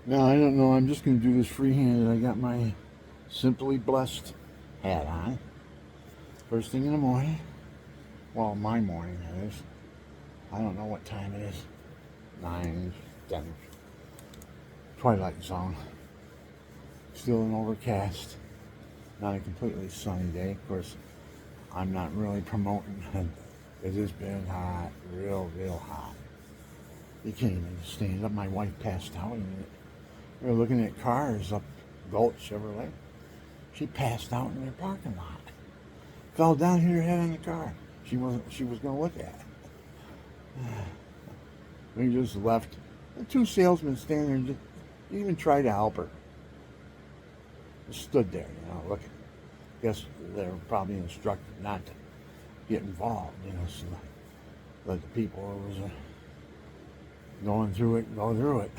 No, I don't know. I'm just going to do this free-handed. I got my Simply Blessed hat on. First thing in the morning. Well, my morning, that is. I don't know what time it is. 9, 10. Twilight zone. Still an overcast. Not a completely sunny day. Of course, I'm not really promoting. It has been hot. Real hot. You can't even stand up. My wife passed out. And we were looking at cars up Gulch Chevrolet. She passed out in their parking lot. Fell down, hit her head on the car. She was gonna look at it. We just left. The two salesmen standing there just didn't even try to help her. Just stood there, looking. Guess they were probably instructed not to get involved, so let the people who was going through it go through it.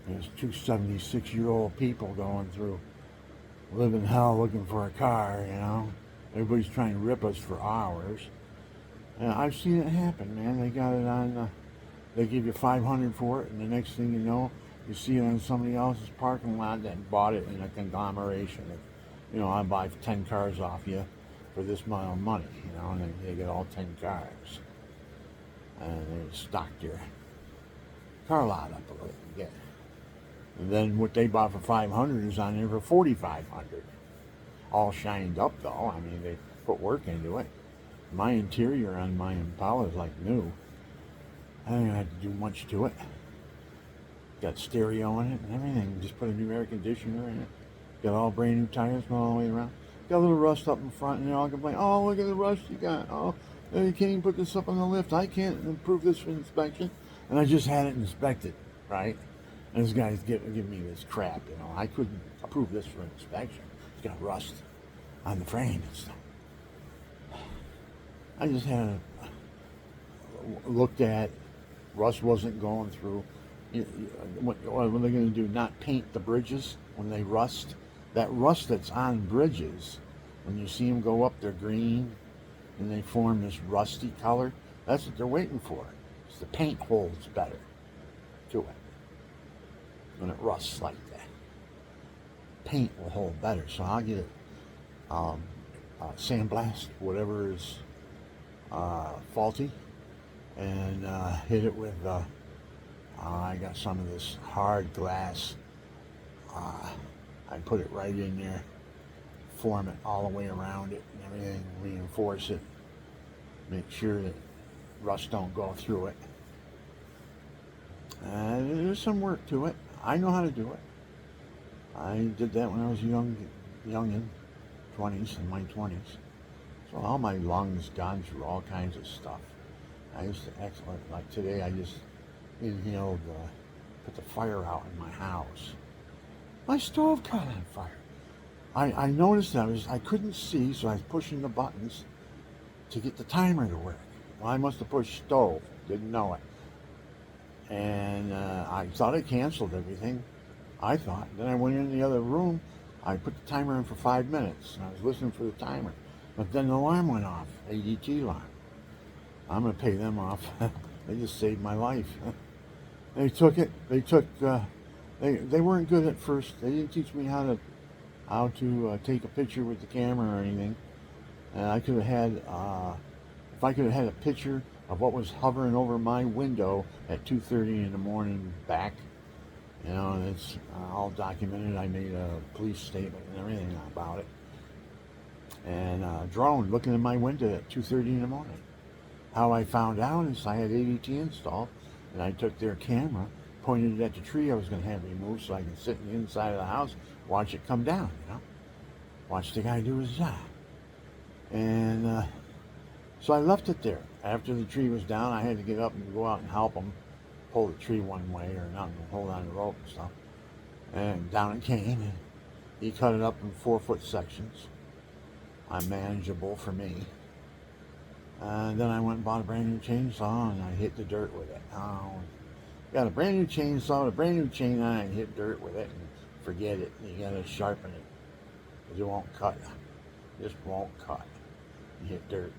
There's two 76-year-old people going through living hell looking for a car, Everybody's trying to rip us for hours. And I've seen it happen, man. They got it on, they give you $500 for it, and the next thing you know, you see it on somebody else's parking lot that bought it in a conglomeration. I buy 10 cars off you for this amount of money, and they get all 10 cars. And they stock your car lot up a little bit. And then what they bought for $500 is on there for $4,500. All shined up though. I mean, they put work into it. My interior on my Impala is like new. I didn't have to do much to it. Got stereo in it and everything. Just put a new air conditioner in it. Got all brand new tires going all the way around. Got a little rust up in front, and they all complain, "Oh, look at the rust you got. Oh, you can't even put this up on the lift. I can't approve this for inspection." And I just had it inspected, right? And this guy's giving me this crap, I couldn't approve this for inspection. It's got rust on the frame and stuff. I just had it looked at. Rust wasn't going through. What are they going to do? Not paint the bridges when they rust? That rust that's on bridges, when you see them go up, they're green, and they form this rusty color. That's what they're waiting for. It's the paint holds better to it when it rusts like that. Paint will hold better, so I'll get it sandblast, whatever is faulty, and hit it with. I got some of this hard glass. I put it right in there, form it all the way around it and everything, reinforce it, make sure that rust don't go through it. There's some work to it. I know how to do it. I did that when I was young in 20s, in my 20s. So all my lungs gone through all kinds of stuff. I used to excellent. Like today, I just inhaled, put the fire out in my house. My stove caught on fire. I noticed that I couldn't see, so I was pushing the buttons to get the timer to work. Well, I must have pushed stove, didn't know it. And I thought it canceled everything. I thought. Then I went in the other room. I put the timer in for 5 minutes, and I was listening for the timer. But then the alarm went off, ADT alarm. I'm going to pay them off. They just saved my life. They took it. They weren't good at first. They didn't teach me how to take a picture with the camera or anything. And I could have had, if I could have had a picture of what was hovering over my window at 2:30 in the morning back, and it's all documented. I made a police statement and everything about it. And a drone looking in my window at 2:30 in the morning. How I found out is I had ADT installed, and I took their camera, pointed it at the tree I was going to have removed so I could sit in the inside of the house, watch it come down, Watch the guy do his job. And so I left it there. After the tree was down, I had to get up and go out and help him pull the tree one way or another, hold on the rope and stuff. And down it came, and he cut it up in 4-foot sections. Unmanageable for me. And then I went and bought a brand new chainsaw, and I hit the dirt with it. Got a brand new chainsaw, a brand new chain on it, and hit dirt with it, and forget it. You gotta sharpen it, because it won't cut. It just won't cut. You hit dirt.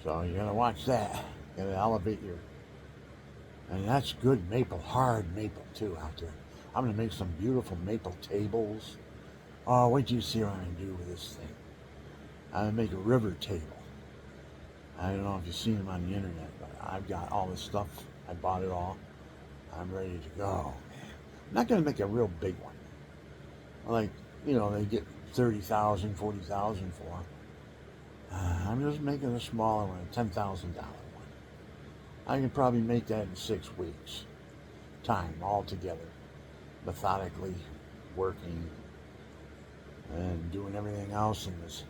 So you gotta watch that. You gotta elevate And that's good maple, hard maple too out there. I'm gonna make some beautiful maple tables. Oh, wait till you see what I'm gonna do with this thing. I'm gonna make a river table. I don't know if you've seen them on the internet, but I've got all this stuff. I bought it all. I'm ready to go. I'm not gonna make a real big one. Like, they get 30,000, 40,000 for. I'm just making a smaller one, a $10,000 one. I can probably make that in 6 weeks. Time all together, methodically working and doing everything else in this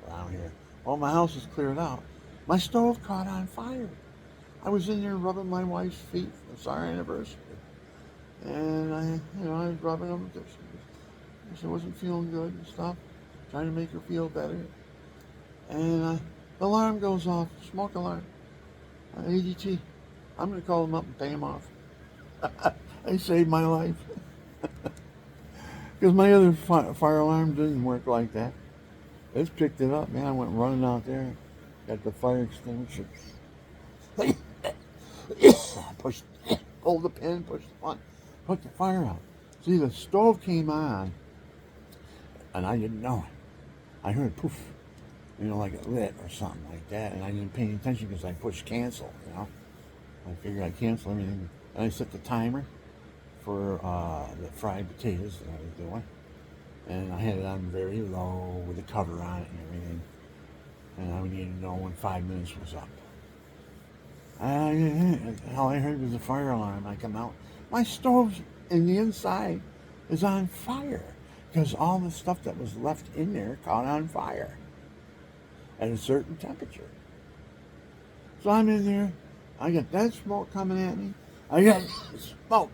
around here. Well, my house is cleared out. My stove caught on fire. I was in there rubbing my wife's feet. It's our anniversary, and I was rubbing them because she wasn't feeling good and stuff, trying to make her feel better. And the alarm goes off, smoke alarm, ADT. I'm gonna call them up and pay them off. They saved my life because my other fire alarm didn't work like that. It's picked it up, man. I went running out there, got the fire extinguisher, pushed, pulled the pin, pushed the button, put the fire out. See, the stove came on, and I didn't know it. I heard poof, like it lit or something like that, and I didn't pay any attention because I pushed cancel. I figured I'd cancel everything, and I set the timer for the fried potatoes that I was doing, and I had it on very low with the cover on it and everything, and I needed to know when 5 minutes was up. All I heard was the fire alarm. I come out, my stove in the inside is on fire because all the stuff that was left in there caught on fire at a certain temperature. So I'm in there, I got that smoke coming at me, I got smoke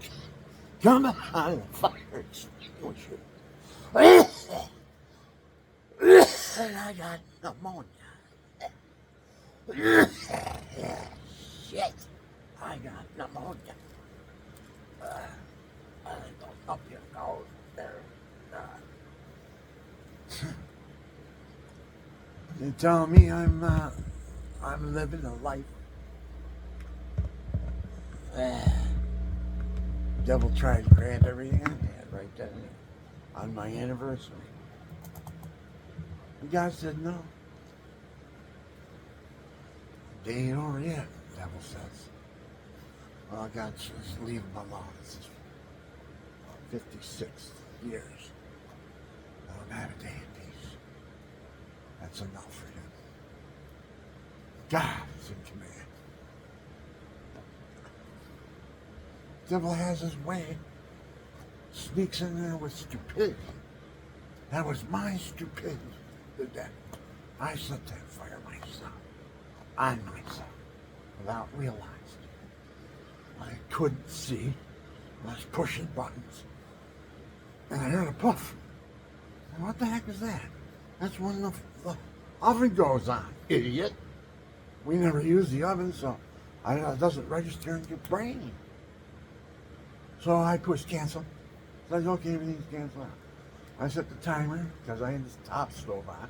coming out of the fire extinguisher, and I got pneumonia. Shit, I got pneumonia. I don't know if you know there. They tell me I'm living a life. Devil tried to grab everything I had right then on my anniversary. And God said no. Day ain't over yet, the devil says. Well, God says leave him alone. This is 56 years. I don't have a day in peace. That's enough for him. God is in command. The devil has his way. Sneaks in there with stupidity. That was my stupidity. That I set that fire myself. On myself. Without realizing. I couldn't see. I was pushing buttons. And I heard a puff. And what the heck is that? That's when the oven goes on, idiot. We never use the oven, so it doesn't register in your brain. So I pushed cancel. So I said, okay, everything's canceled out. I set the timer, because I had this top stove on,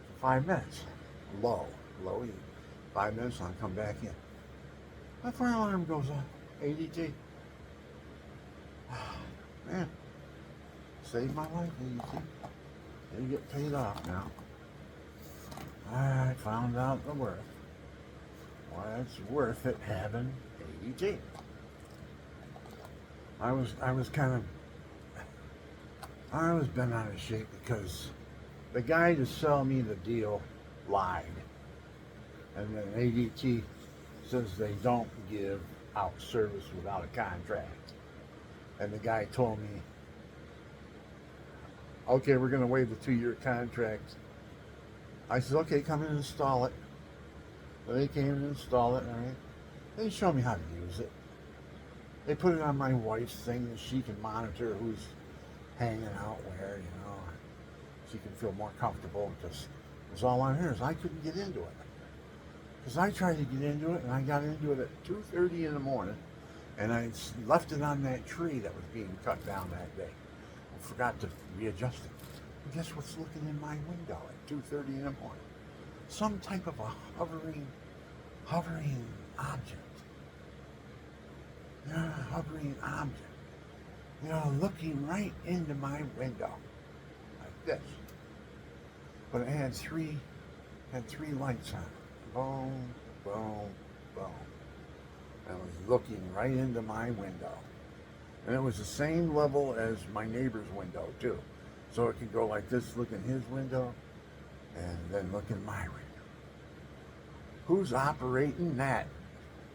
for 5 minutes. Low heat. 5 minutes, I'll come back in. My fire alarm goes off. ADT. Man, saved my life, ADT. They get paid off now. I found out the worth. Why it's worth it having ADT. I was bent out of shape because the guy to sell me the deal lied. And then ADT says they don't give out service without a contract. And the guy told me, okay, we're going to waive the 2-year contract. I said, okay, come in and install it. So they came and installed it, all right? They showed me how to use it. They put it on my wife's thing and she can monitor who's hanging out where, She can feel more comfortable because it's all on her. I couldn't get into it. Because I tried to get into it and I got into it at 2:30 in the morning and I left it on that tree that was being cut down that day. I forgot to readjust it. And guess what's looking in my window at 2:30 in the morning? Some type of a hovering object. hovering object, looking right into my window, like this. But it had three lights on it. Boom, boom, boom. And it was looking right into my window. And it was the same level as my neighbor's window, too. So it could go like this, look in his window, and then look in my window. Who's operating that?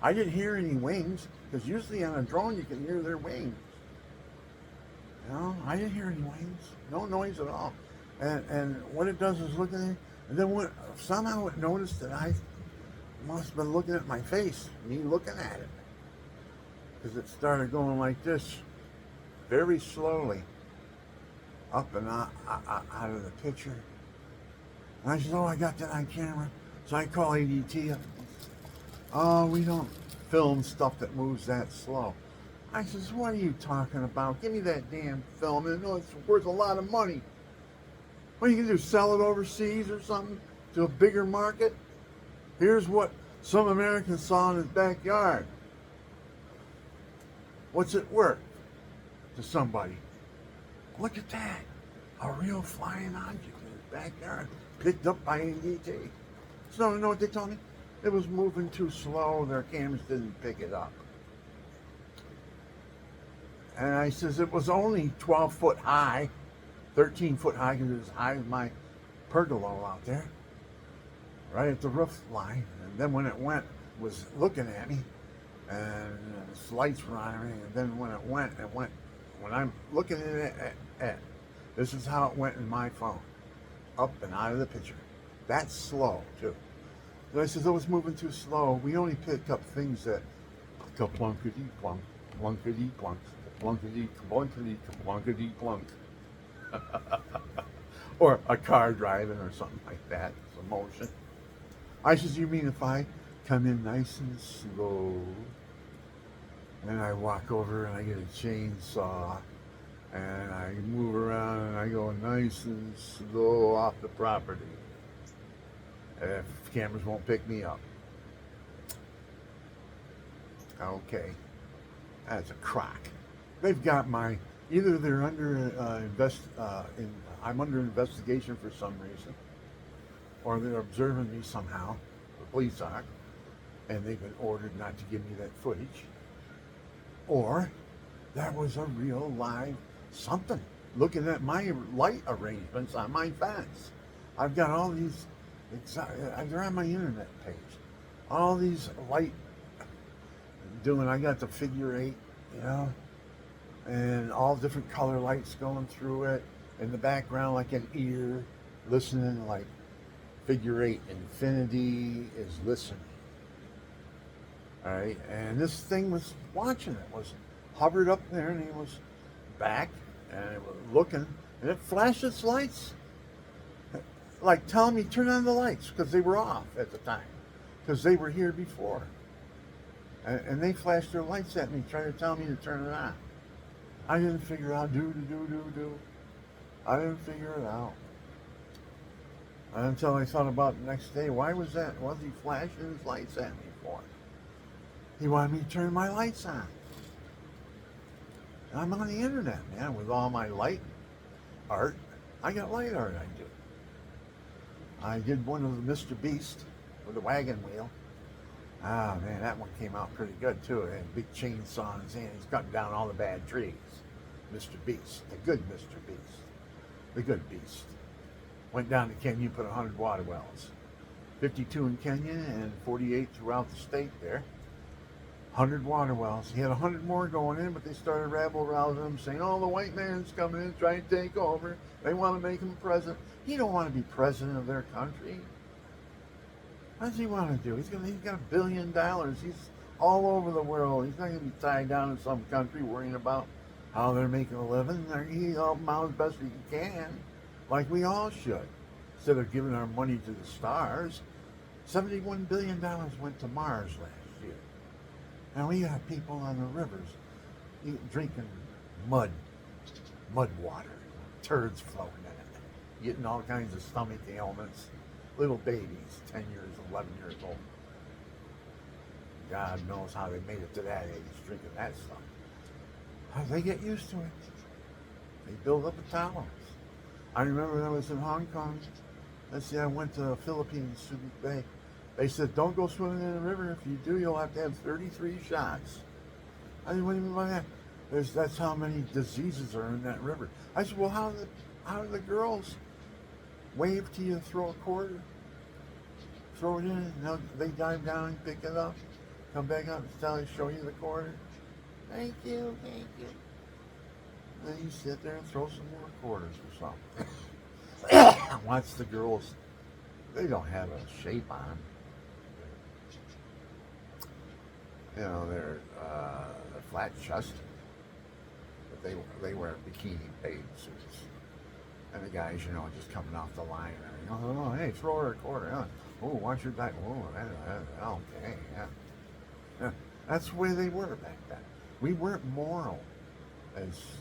I didn't hear any wings, because usually on a drone you can hear their wings. I didn't hear any wings. No noise at all. And what it does is look at it, and then somehow it noticed that I must have been looking at my face, me looking at it. Because it started going like this, very slowly, up and out of the picture. And I said, I got that on camera. So I call ADT up. Oh, we don't film stuff that moves that slow. I says, what are you talking about? Give me that damn film. And it's worth a lot of money. What are you going to do, sell it overseas or something to a bigger market? Here's what some American saw in his backyard. What's it worth to somebody? Look at that. A real flying object in his backyard, picked up by ADT. So you know what they told me? It was moving too slow. Their cameras didn't pick it up. And I says it was only 12 foot high, 13 foot high, because it was as high as my pergola out there, right at the roof line. And then when it went, it was looking at me, and its lights were on me. And then when it went, when I'm looking at it, this is how it went in my phone, up and out of the picture. That's slow, too. So I says, it was moving too slow. We only pick up things that ka-plunkety plunk, plunkety plunk, plunkety plunkety plunkety plunk. Or a car driving or something like that. It's a motion. I says, you mean if I come in nice and slow, and I walk over and I get a chainsaw, and I move around and I go nice and slow off the property, if cameras won't pick me up. Okay, that's a crock. They've got either they're under I'm under investigation for some reason, or they're observing me somehow. The police are, and they've been ordered not to give me that footage, or that was a real live something looking at my light arrangements on my fence. I've got all these, they're on my internet page, all these light I got the figure 8, and all different color lights going through it. In the background, like an ear, listening, like figure 8. Infinity is listening. All right, and this thing was watching it. Was hovered up there, and he was back, and it was looking, and it flashed its lights, like telling me turn on the lights, because they were off at the time, because they were here before. And they flashed their lights at me, trying to tell me to turn it on. I didn't figure out, do. I didn't figure it out. Until I thought about it the next day, why was that? What was he flashing his lights at me for? He wanted me to turn my lights on. And I'm on the internet, man, with all my light art. I got light art I do. I did one of the Mr. Beast with a wagon wheel. Ah, man, that one came out pretty good, too. It had a big chainsaw in his hand. He's cutting down all the bad trees. Mr. Beast, the good Mr. Beast. The good beast. Went down to Kenya, put 100 water wells. 52 in Kenya and 48 throughout the state there. 100 water wells. He had 100 more going in, but they started rabble-rousing him, saying, oh, the white man's coming in, trying to take over. They want to make him president. He don't want to be president of their country. What does he want to do? He's got $1 billion. He's all over the world. He's not going to be tied down in some country worrying about how they're making a living. He'll help them out as best he can, like we all should. Instead of giving our money to the stars, $71 billion went to Mars last year. Now we got people on the rivers drinking mud water, turds floating in it, getting all kinds of stomach ailments. Little babies, 10 years, 11 years old. God knows how they made it to that age drinking that stuff. How they get used to it? They build up a tolerance. I remember when I was in Hong Kong. Let's see, I went to the Philippines, Subic Bay. They said, don't go swimming in the river. If you do, you'll have to have 33 shots. I said, what do you mean by that? That's how many diseases are in that river. I said, well, how do the girls wave to you, throw a quarter, throw it in, and they dive down, pick it up, come back up and show you the quarter. Thank you. Then you sit there and throw some more quarters or something. Watch the girls. They don't have a shape on. You know, they're flat chested, but they wear bikini bathing suits. And the guys, you know, just coming off the line. Oh, hey, throw her a quarter. Oh, watch your diet. Oh, okay, yeah. That's the way they were back then. We weren't moral as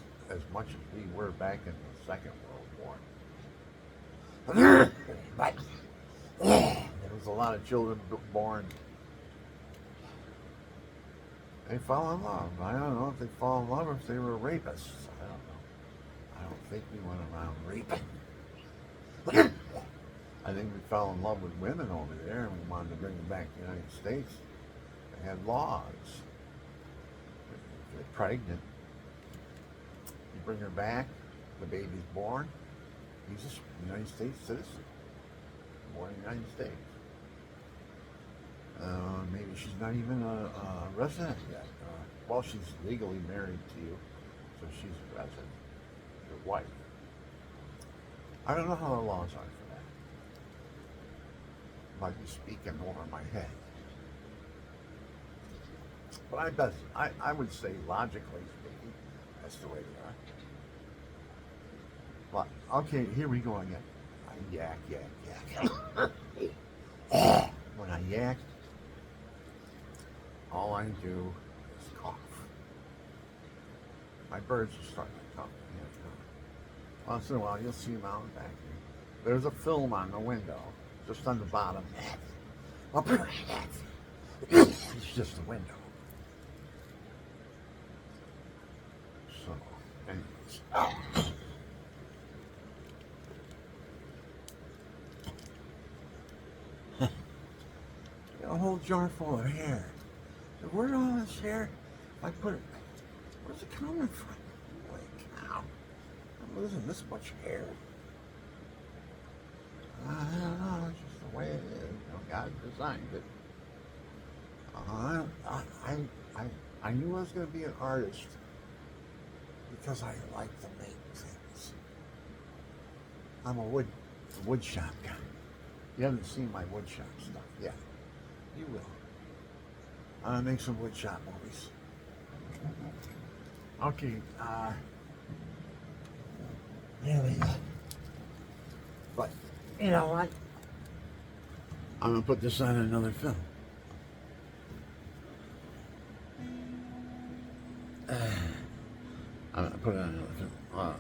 much as we were back in the Second World War. But there was a lot of children born. They fell in love. I don't know if they fall in love or if they were rapists. I don't know. I don't think we went around raping. I think we fell in love with women over there and we wanted to bring them back to the United States. They had laws. If you're pregnant, you bring her back, the baby's born, he's a United States citizen, born in the United States. Maybe she's not even a resident yet. Well, she's legally married to you, so she's a resident, your wife. I don't know how the laws are for that. Might be speaking over my head. But I would say, logically speaking, that's the way they are. But, okay, here we go again. I yak. When I yak, all I do is cough. My birds are starting to cough. Once in a while, you'll see them out back here. There's a film on the window, just on the bottom. It's just a window. So, anyways. A whole jar full of hair. So where'd all this hair, I put it, where's it coming from? Holy cow. I'm losing this much hair. I don't know, it's just the way it is. You know, God designed it. I knew I was going to be an artist because I like to make things. I'm a wood shop guy. You haven't seen my wood shop stuff yet. You will. I'm gonna make some wood shop movies. Okay, there we go. But, you know what? I'm gonna put this on another film. I'm gonna put it on another film.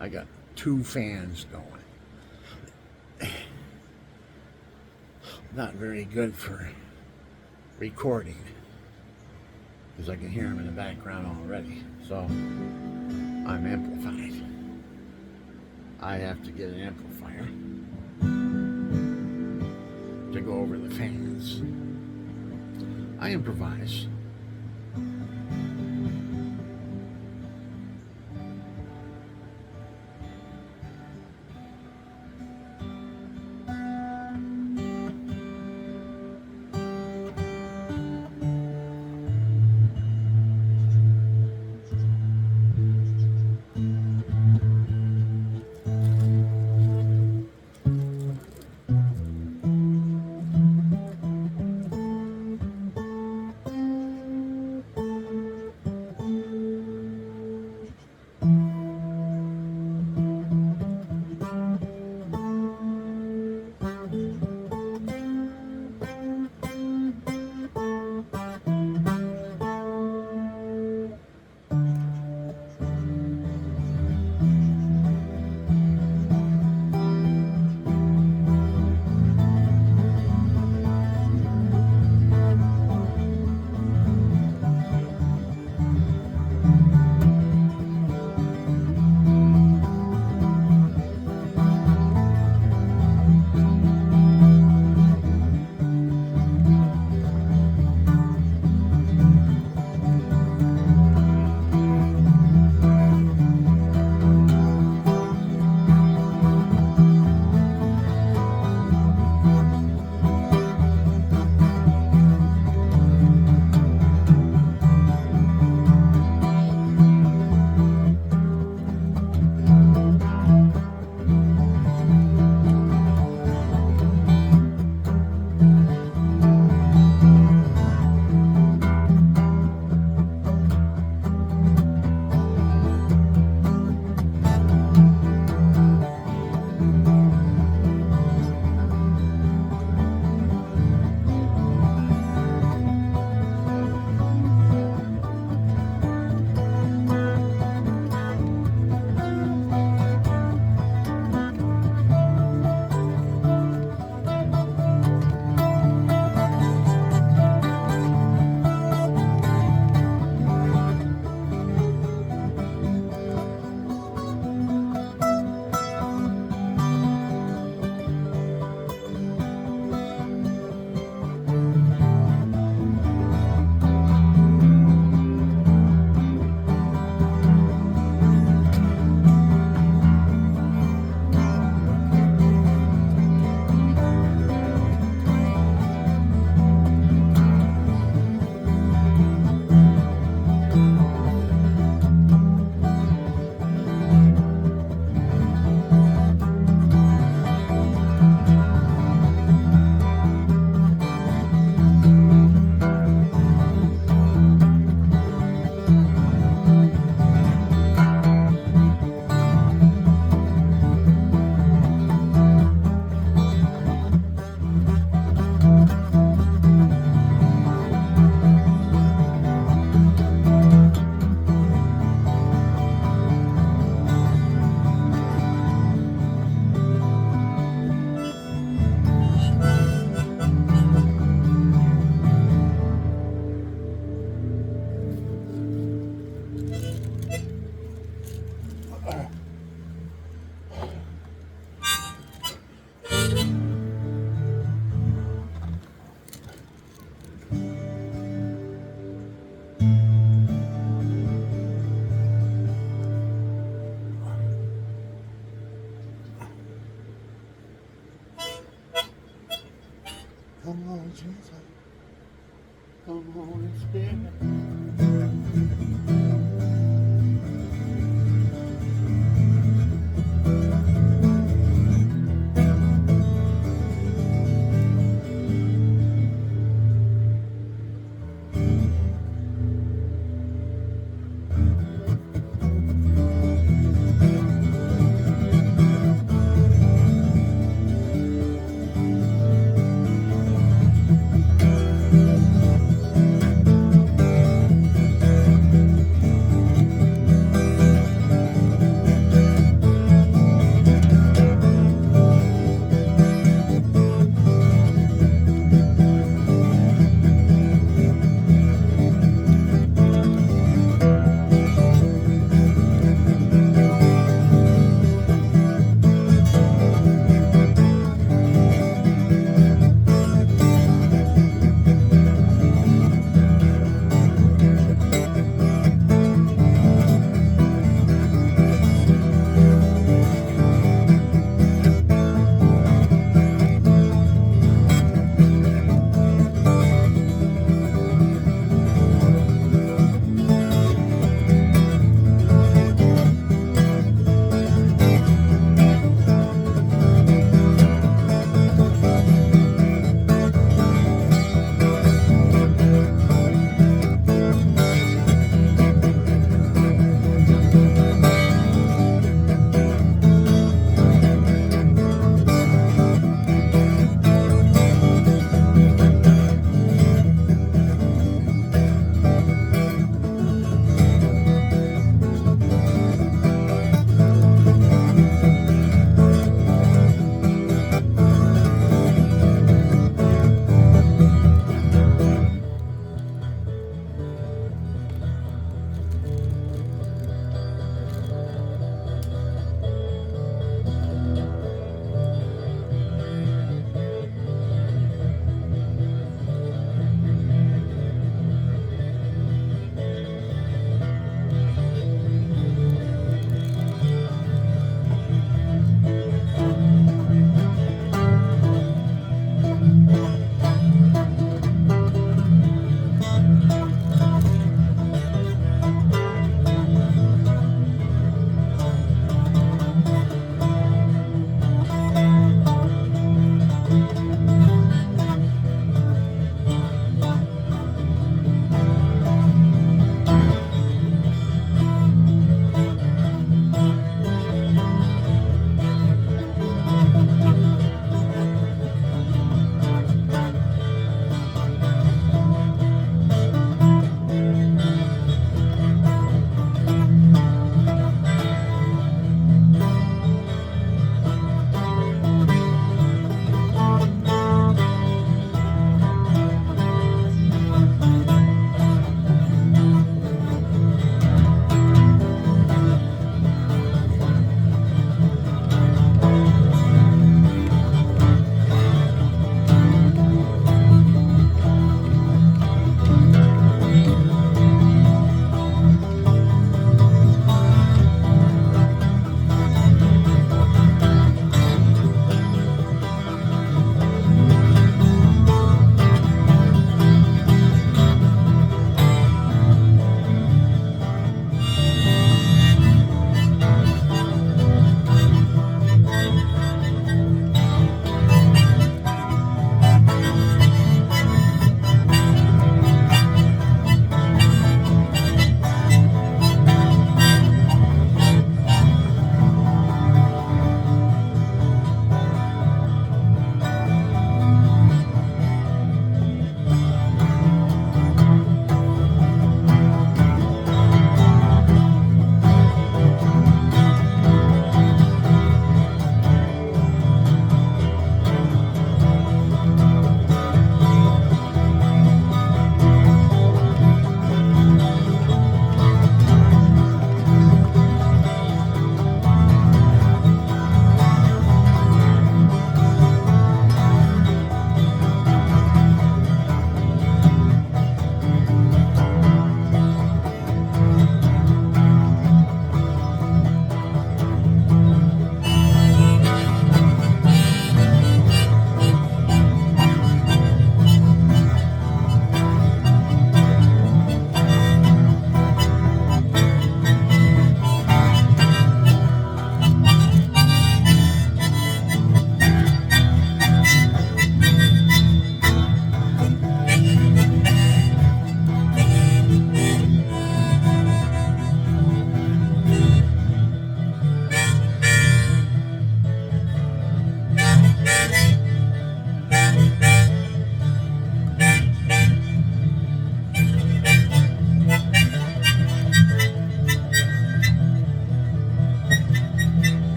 I got 2 fans going. Not very good for recording because I can hear them in the background already. So I'm amplified. I have to get an amplifier to go over the fans. I improvise.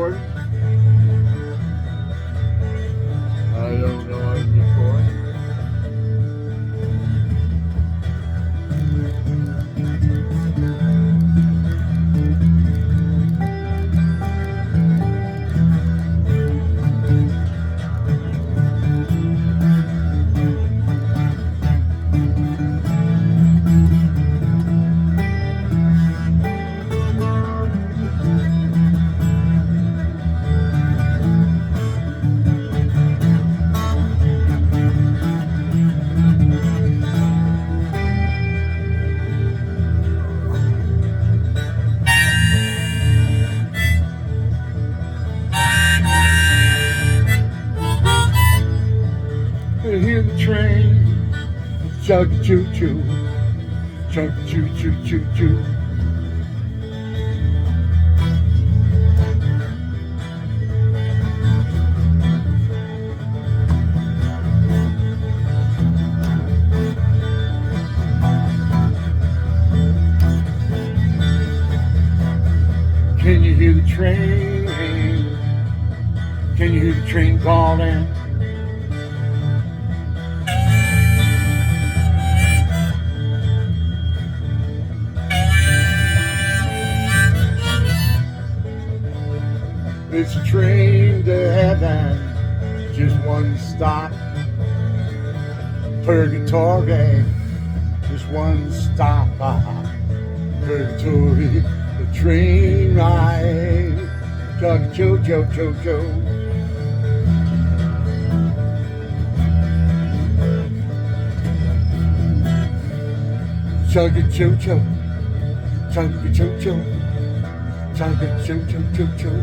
recording? I don't know I'm recording. I hear the train, chug choo choo, chug choo choo choo choo. Can you hear the train? Can you hear the train calling? It's a train to heaven, just one stop. Purgatory, just one stop. Purgatory, the train ride. Chug choo choo choo choo. Chug choo choo, chug choo choo, chug choo choo choo choo.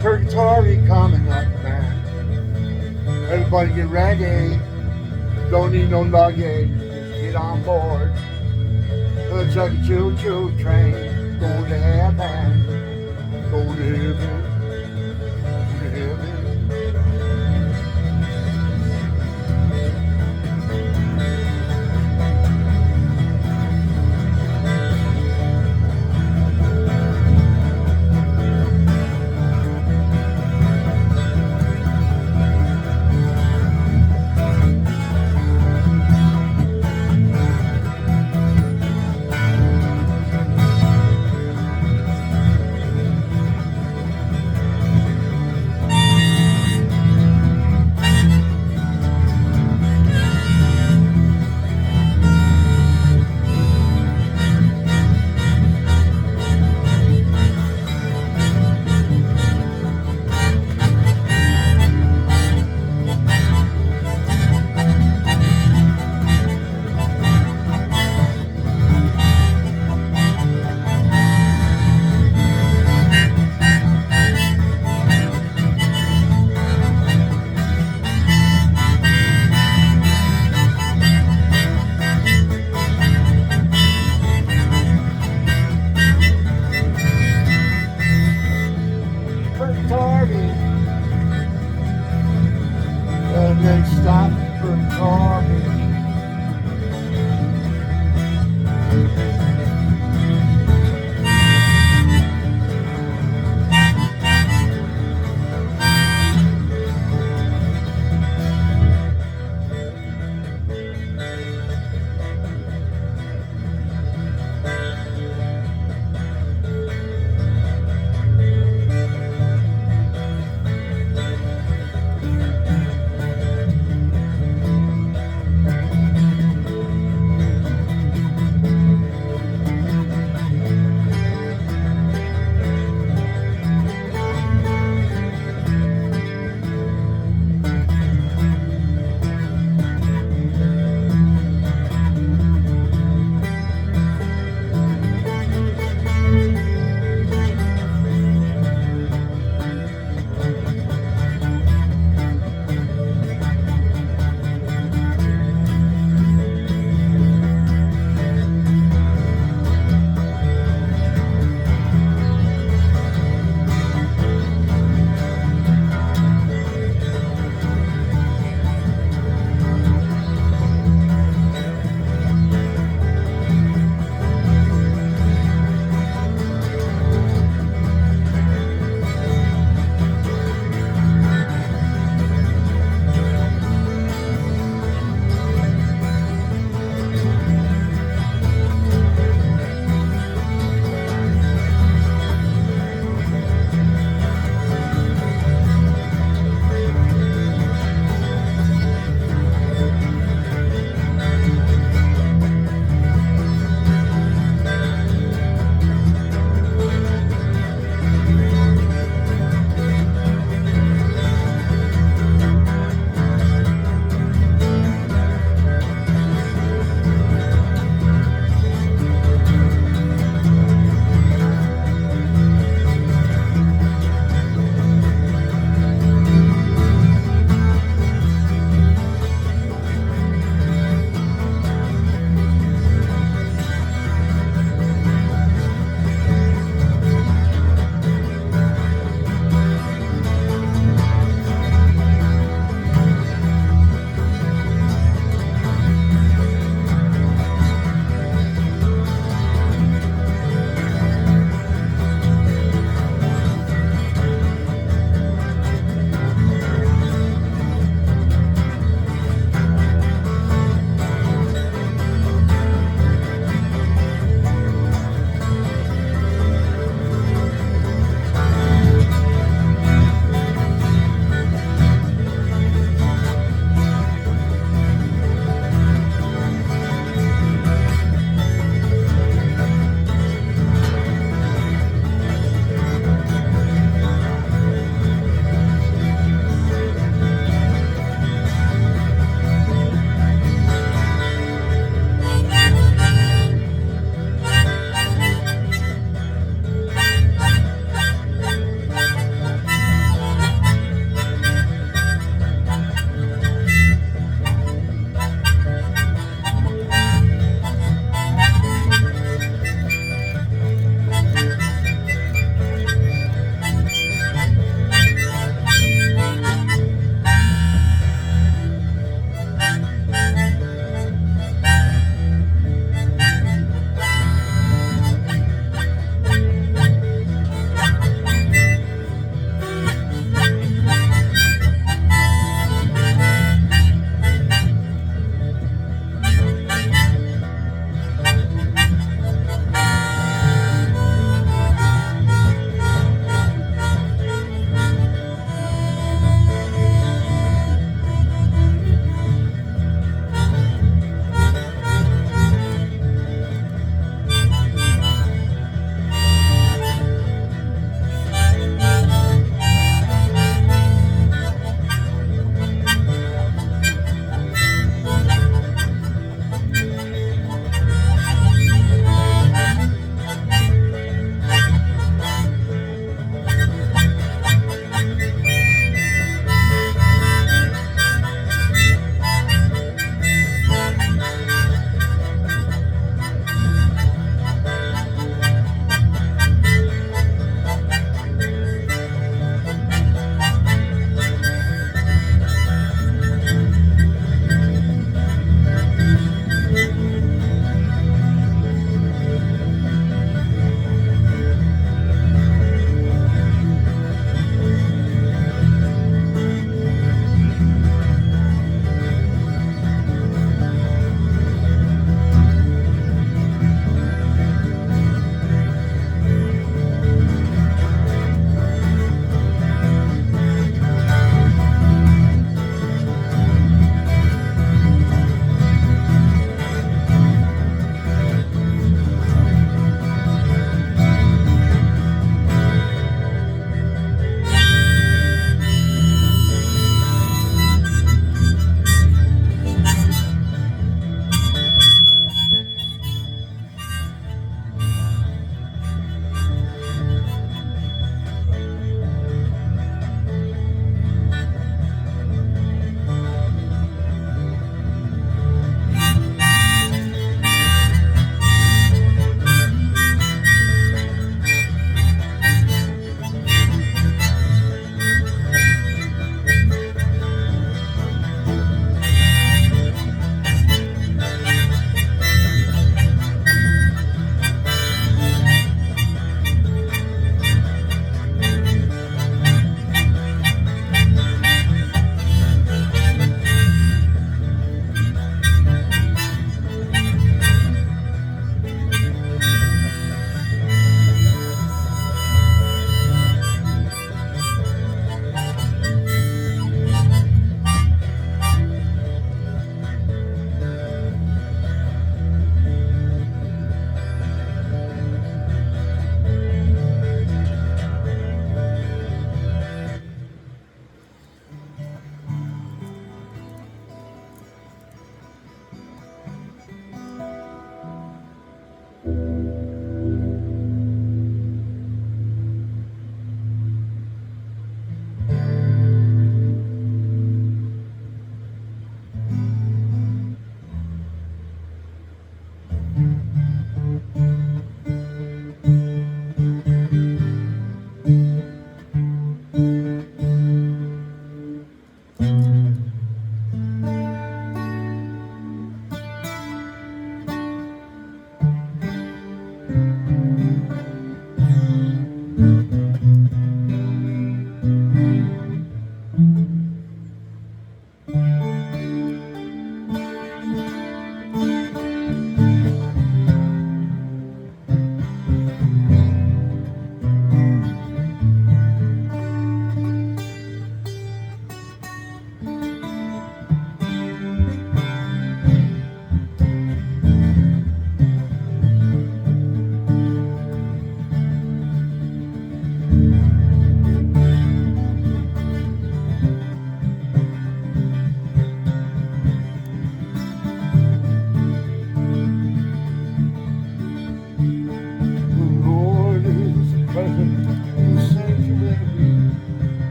Purgatory coming up, man. Everybody get ready. Don't need no luggage. Just get on board. It's like a choo-choo train, going to heaven, going to heaven, going to heaven.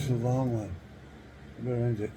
This is a long one. I better end it.